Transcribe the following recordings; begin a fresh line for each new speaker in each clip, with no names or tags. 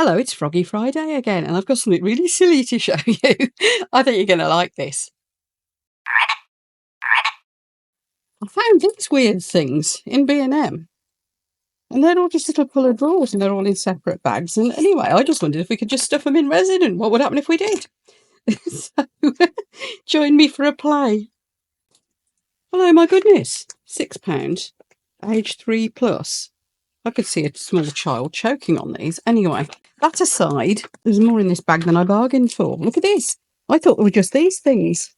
Hello, it's Froggy Friday again, and I've got something really silly to show you. I think you're going to like this. I found these weird things in B&M, and they're all just little coloured drawers, and they're all in separate bags. And anyway, I just wondered if we could just stuff them in resin, and what would happen if we did? So, join me for a play. Oh my goodness, £6, age 3+. I could see a small child choking on these. Anyway, that aside, there's more in this bag than I bargained for. Look at this. I thought they were just these things,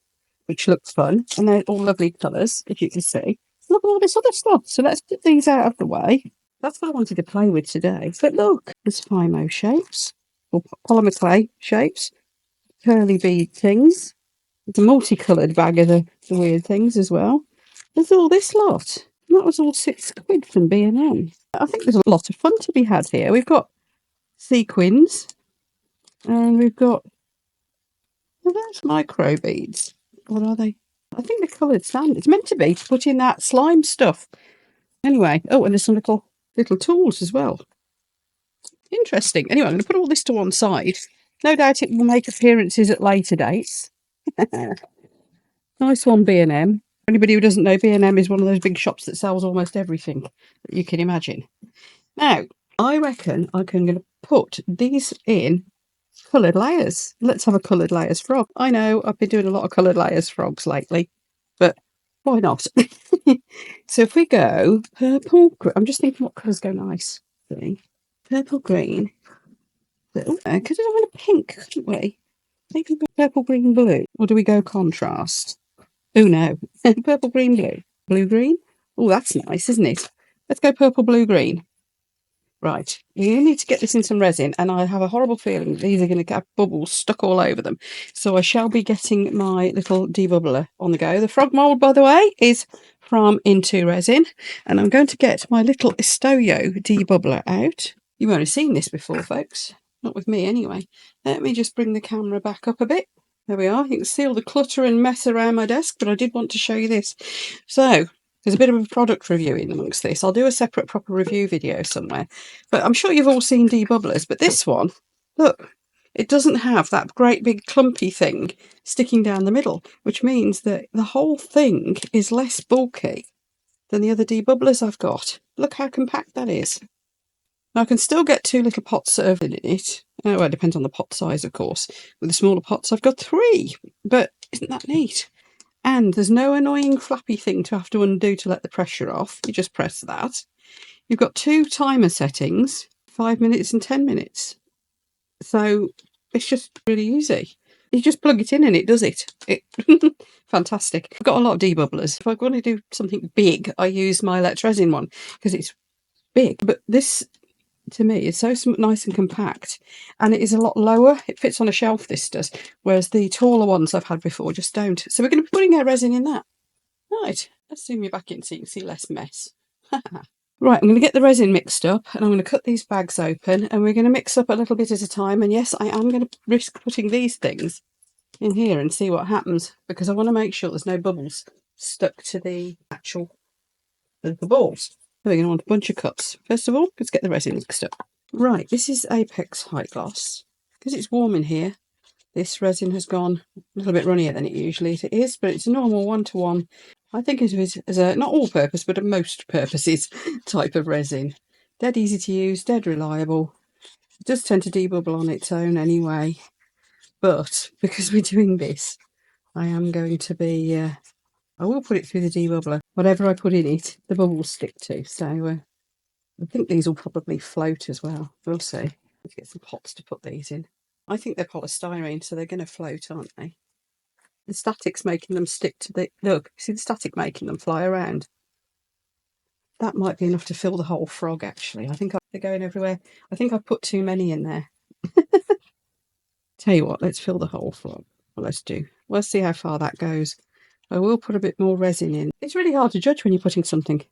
which looks fun. And they're all lovely colours, as you can see. Look at all this other stuff. So let's get these out of the way. That's what I wanted to play with today. But look, there's Fimo shapes, or polymer clay shapes, curly bead things. It's a multicoloured bag of the weird things as well. There's all this lot. And that was all £6 from B&M. I think there's a lot of fun to be had here. We've got sequins, and we've got, are those micro beads? What are they? I think they're coloured sand. It's meant to be to put in that slime stuff. Anyway, oh, and there's some little tools as well. Interesting. Anyway, I'm going to put all this to one side. No doubt it will make appearances at later dates. Nice one, B&M. Anybody who doesn't know, B&M is one of those big shops that sells almost everything that you can imagine. Now, I reckon I'm going to put these in coloured layers. Let's have a coloured layers frog. I know I've been doing a lot of coloured layers frogs lately, but why not? So if we go purple, I'm just thinking what colours go nice. Purple, green. Could we have a pink, couldn't we? Maybe purple, green, blue. Or do we go contrast? Oh no, purple, green, blue. Blue, green? Oh, that's nice, isn't it? Let's go purple, blue, green. Right, you need to get this in some resin, and I have a horrible feeling these are going to get bubbles stuck all over them. So I shall be getting my little debubbler on the go. The frog mould, by the way, is from IntoResin, and I'm going to get my little ISTOYO Debubbler out. You've only seen this before, folks. Not with me, anyway. Let me just bring the camera back up a bit. There we are. You can see all the clutter and mess around my desk, but I did want to show you this. So, there's a bit of a product review in amongst this. I'll do a separate proper review video somewhere. But I'm sure you've all seen debubblers. But this one, look, it doesn't have that great big clumpy thing sticking down the middle, which means that the whole thing is less bulky than the other debubblers I've got. Look how compact that is. Now, I can still get 2 little pots served in it. Well, it depends on the pot size, of course. With the smaller pots, I've got 3. But isn't that neat? And there's no annoying flappy thing to have to undo to let the pressure off. You just press that. You've got 2 timer settings, 5 minutes and 10 minutes. So it's just really easy. You just plug it in and it does it. Fantastic. I've got a lot of debubblers. If I want to do something big, I use my IntoResin one because it's big. But this, to me, is so nice and compact, and it is a lot lower. It fits on a shelf, this does, whereas the taller ones I've had before just don't. So we're going to be putting our resin in that. Right, let's zoom you back in so you can see less mess. Right, I'm going to get the resin mixed up, and I'm going to cut these bags open, and we're going to mix up a little bit at a time. And yes, I am going to risk putting these things in here and see what happens, because I want to make sure there's no bubbles stuck to the actual little balls. We're going to want a bunch of cuts. First of all, let's get the resin mixed up. Right, this is Apex High Gloss. Because it's warm in here, this resin has gone a little bit runnier than it usually is, but it's a normal 1-to-1. I think it is as a, not all purpose, but a most purposes type of resin. Dead easy to use, dead reliable. It does tend to debubble on its own anyway. But because we're doing this, I am going to be... I will put it through the debubbler. Whatever I put in it, the bubbles stick to. So I think these will probably float as well. We'll see. Let's get some pots to put these in. I think they're polystyrene, so they're going to float, aren't they? The static's making them stick to the... Look, see the static making them fly around? That might be enough to fill the whole frog, actually. I think they're going everywhere. I think I've put too many in there. Tell you what, let's fill the whole frog. Well, let's see how far that goes. I will put a bit more resin in. It's really hard to judge when you're putting something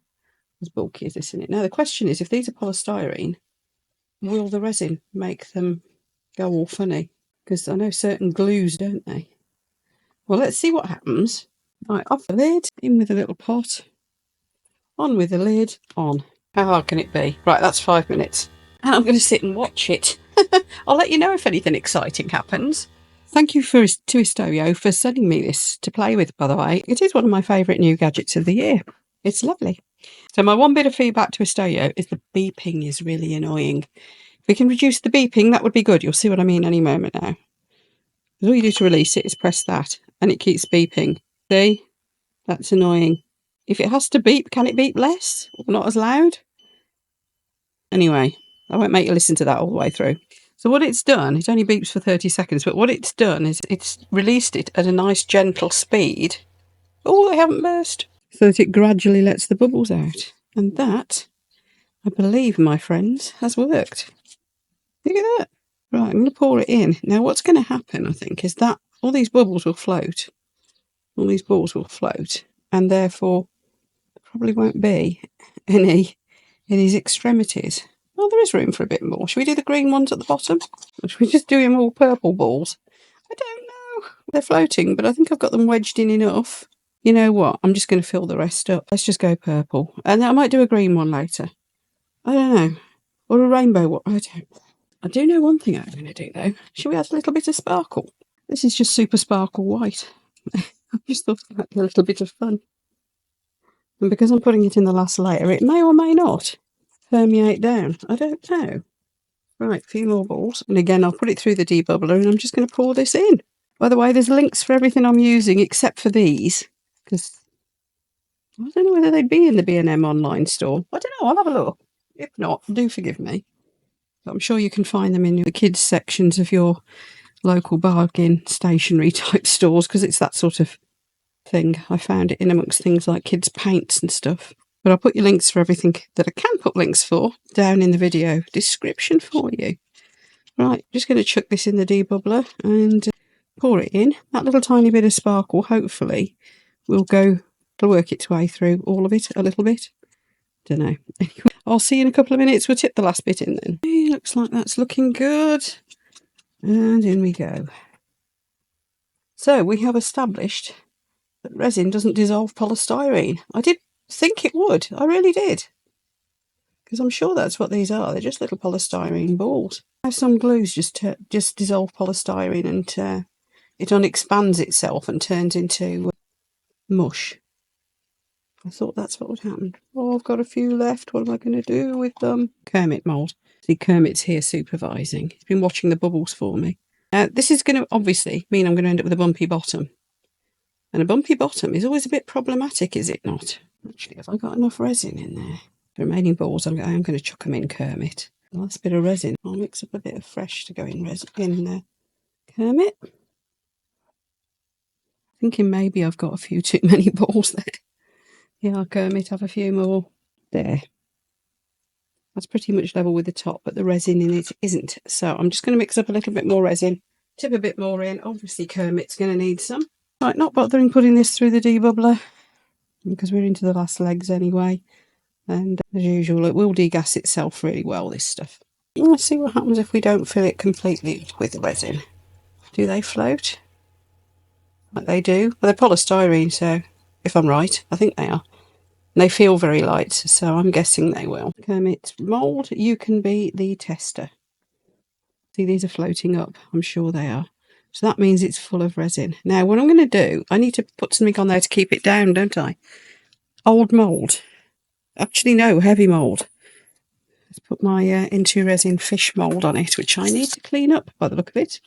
as bulky as this in it. Now, the question is, if these are polystyrene, will the resin make them go all funny? Because I know certain glues, don't they? Well, let's see what happens. Right, off the lid, in with a little pot, on with the lid, on. How hard can it be? Right, that's 5 minutes. And I'm going to sit and watch it. I'll let you know if anything exciting happens. Thank you to ISTOYO for sending me this to play with, by the way. It is one of my favourite new gadgets of the year. It's lovely. So my one bit of feedback to ISTOYO is the beeping is really annoying. If we can reduce the beeping, that would be good. You'll see what I mean any moment now. All you do to release it is press that, and it keeps beeping. See? That's annoying. If it has to beep, can it beep less? Or not as loud? Anyway, I won't make you listen to that all the way through. So what it's done, it only beeps for 30 seconds, but what it's done is it's released it at a nice gentle speed. Oh, they haven't burst. So that it gradually lets the bubbles out. And that, I believe, my friends, has worked. Look at that. Right, I'm going to pour it in. Now what's going to happen, I think, is that all these bubbles will float. All these balls will float. And therefore, there probably won't be any in these extremities. Well, there is room for a bit more. Should we do the green ones at the bottom? Or should we just do them all purple balls? I don't know. They're floating, but I think I've got them wedged in enough. You know what? I'm just going to fill the rest up. Let's just go purple. And then I might do a green one later. I don't know. Or a rainbow one. I do know one thing I'm going to do, though. Should we add a little bit of sparkle? This is just super sparkle white. I just thought it might be a little bit of fun. And because I'm putting it in the last layer, it may or may not permeate down. I don't know. Right, a few more balls. And again, I'll put it through the debubbler and I'm just going to pour this in. By the way, there's links for everything I'm using except for these. Because I don't know whether they'd be in the B&M online store. I don't know, I'll have a look. If not, do forgive me. But I'm sure you can find them in the kids sections of your local bargain stationery type stores, because it's that sort of thing. I found it in amongst things like kids' paints and stuff. But I'll put your links for everything that I can put links for down in the video description for you. Right, just going to chuck this in the debubbler and pour it in. That little tiny bit of sparkle, hopefully, will work its way through all of it a little bit. Don't know. Anyway, I'll see you in a couple of minutes. We'll tip the last bit in then. Looks like that's looking good. And in we go. So we have established that resin doesn't dissolve polystyrene. I did think it would. I really did. Because I'm sure that's what these are. They're just little polystyrene balls. Now some glues just dissolve polystyrene and it unexpands itself and turns into mush. I thought that's what would happen. Oh, I've got a few left. What am I going to do with them? Kermit mould. See, Kermit's here supervising. He's been watching the bubbles for me. Now, this is going to obviously mean I'm going to end up with a bumpy bottom. And a bumpy bottom is always a bit problematic, is it not? Actually, have I got enough resin in there? The remaining balls, I'm going to chuck them in Kermit. The last bit of resin, I'll mix up a bit of fresh to go in Kermit. Thinking maybe I've got a few too many balls there. Yeah, Kermit, have a few more. There. That's pretty much level with the top, but the resin in it isn't. So I'm just going to mix up a little bit more resin, tip a bit more in. Obviously, Kermit's going to need some. Right, not bothering putting this through the debubbler because we're into the last legs anyway. And as usual, it will degas itself really well, this stuff. Let's see what happens if we don't fill it completely with the resin. Do they float? Like they do. Well, they're polystyrene, so if I'm right, I think they are. And they feel very light, so I'm guessing they will. Kermit mould, you can be the tester. See, these are floating up. I'm sure they are. So that means it's full of resin. Now, what I'm going to do, I need to put something on there to keep it down, don't I? Old mould. Actually, no, heavy mould. Let's put my IntoResin fish mould on it, which I need to clean up by the look of it.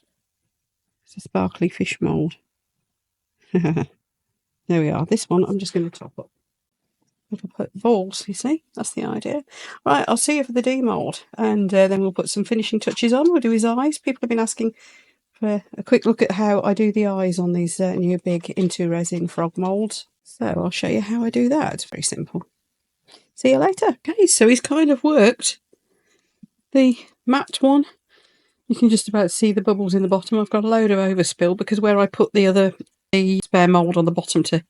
It's a sparkly fish mould. There we are. This one I'm just going to top up. Little balls, you see? That's the idea. Right, I'll see you for the demould. And then we'll put some finishing touches on. We'll do his eyes. People have been asking for a quick look at how I do the eyes on these new big IntoResin frog moulds. So I'll show you how I do that. It's very simple. See you later. Okay, so he's kind of worked the matte one. You can just about see the bubbles in the bottom. I've got a load of overspill because where I put the spare mould on the bottom to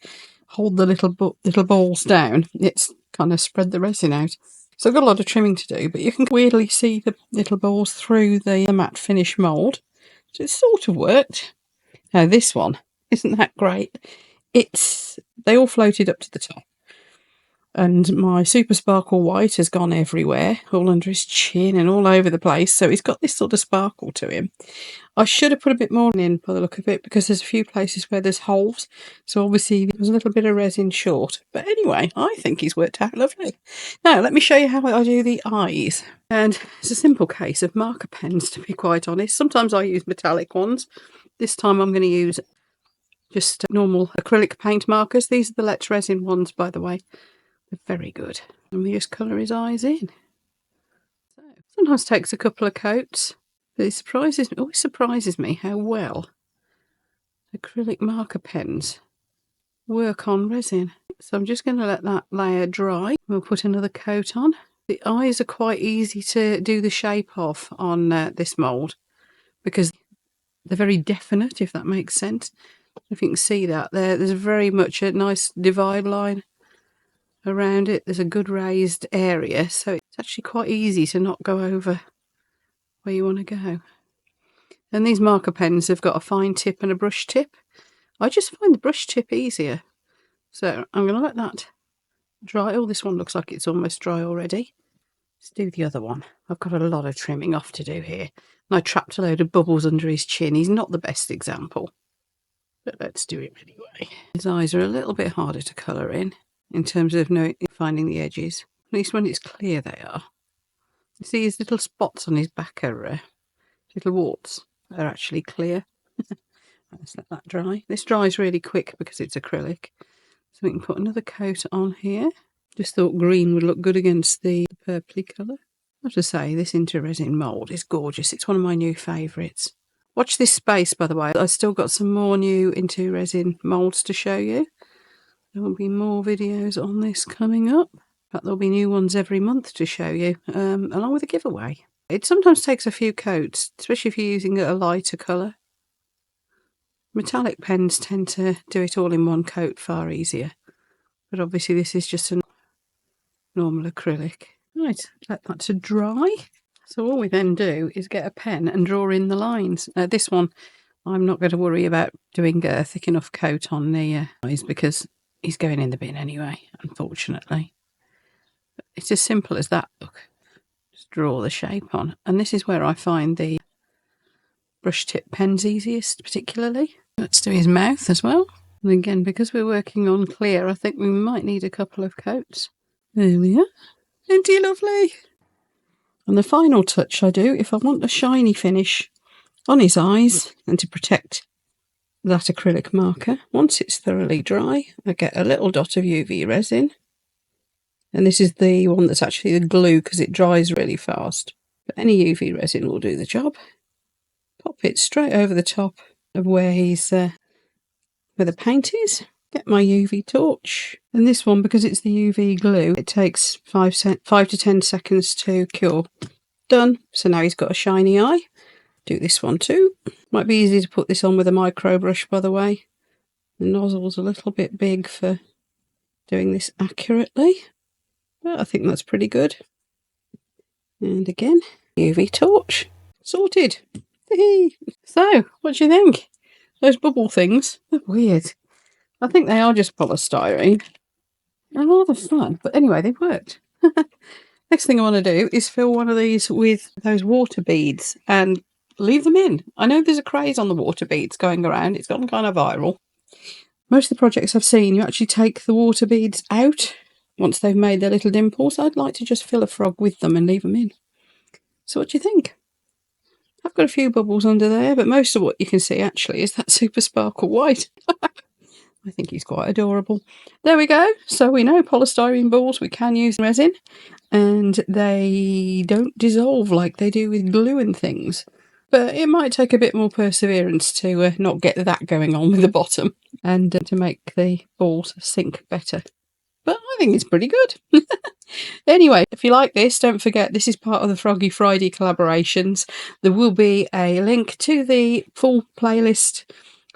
hold the little balls down, it's kind of spread the resin out. So I've got a lot of trimming to do, but you can weirdly see the little balls through the matte finish mould. So it's sort of worked. Now this one, isn't that great? They all floated up to the top. And my Super Sparkle White has gone everywhere, all under his chin and all over the place. So he's got this sort of sparkle to him. I should have put a bit more in by the look of it, because there's a few places where there's holes. So obviously there's a little bit of resin short. But anyway, I think he's worked out lovely. Now, let me show you how I do the eyes. And it's a simple case of marker pens, to be quite honest. Sometimes I use metallic ones. This time I'm going to use just normal acrylic paint markers. These are the Let's Resin ones, by the way. They're very good. And we just colour his eyes in. So, sometimes takes a couple of coats, but it always surprises me how well acrylic marker pens work on resin. So I'm just going to let that layer dry. We'll put another coat on. The eyes are quite easy to do the shape of on this mould, because they're very definite, if that makes sense. If you can see that there's very much a nice divide line around it. There's a good raised area, so it's actually quite easy to not go over where you want to go. And these marker pens have got a fine tip and a brush tip. I just find the brush tip easier. So I'm going to let that dry. Oh, this one looks like it's almost dry already. Let's do the other one. I've got a lot of trimming off to do here. And I trapped a load of bubbles under his chin. He's not the best example, but let's do it anyway. His eyes are a little bit harder to colour in terms of finding the edges. At least when it's clear they are. You see his little spots on his back are little warts are actually clear. Let's let that dry. This dries really quick because it's acrylic. So we can put another coat on here. Just thought green would look good against the purpley colour. I have to say, this IntoResin mould is gorgeous. It's one of my new favourites. Watch this space, by the way. I've still got some more new IntoResin moulds to show you. There will be more videos on this coming up. But there'll be new ones every month to show you, along with a giveaway. It sometimes takes a few coats, especially if you're using a lighter colour. Metallic pens tend to do it all in one coat far easier. But obviously this is just a normal acrylic. Right, let that to dry. So all we then do is get a pen and draw in the lines. This one, I'm not going to worry about doing a thick enough coat on the eyes, because he's going in the bin anyway, unfortunately. But it's as simple as that. Look, just draw the shape on. And this is where I find the brush tip pens easiest, particularly. Let's do his mouth as well. And again, because we're working on clear, I think we might need a couple of coats. There we are. Isn't he lovely? And the final touch I do, if I want a shiny finish on his eyes and to protect that acrylic marker, once it's thoroughly dry, I get a little dot of UV resin. And this is the one that's actually the glue, because it dries really fast. But any UV resin will do the job. Pop it straight over the top of where he's where the paint is. Get my UV torch, and this one, because it's the UV glue, it takes 5 to 10 seconds to cure. Done. So now he's got a shiny eye. Do this one too. Might be easy to put this on with a micro brush, by the way. The nozzle's a little bit big for doing this accurately, but I think that's pretty good. And again, UV torch. Sorted. So, what do you think? Those bubble things, they're weird. I think they are just polystyrene. They're rather fun, but anyway, they worked. Next thing I want to do is fill one of these with those water beads and leave them in. I know there's a craze on the water beads going around. It's gone kind of viral. Most of the projects I've seen, you actually take the water beads out once they've made their little dimples. I'd like to just fill a frog with them and leave them in. So what do you think? I've got a few bubbles under there, but most of what you can see actually is that Super Sparkle White. I think he's quite adorable. There we go. So we know polystyrene balls, we can use resin, and they don't dissolve like they do with glue and things. But it might take a bit more perseverance to not get that going on with the bottom, and to make the balls sink better. But I think it's pretty good. Anyway, if you like this, don't forget this is part of the Froggy Friday collaborations. There will be a link to the full playlist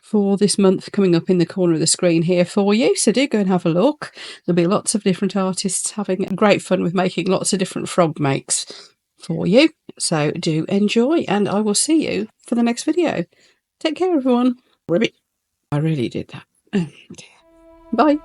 for this month coming up in the corner of the screen here for you, so do go and have a look. There'll be lots of different artists having great fun with making lots of different frog makes for you, so do enjoy, and I will see you for the next video. Take care, everyone. I really did that. Oh, dear. Bye.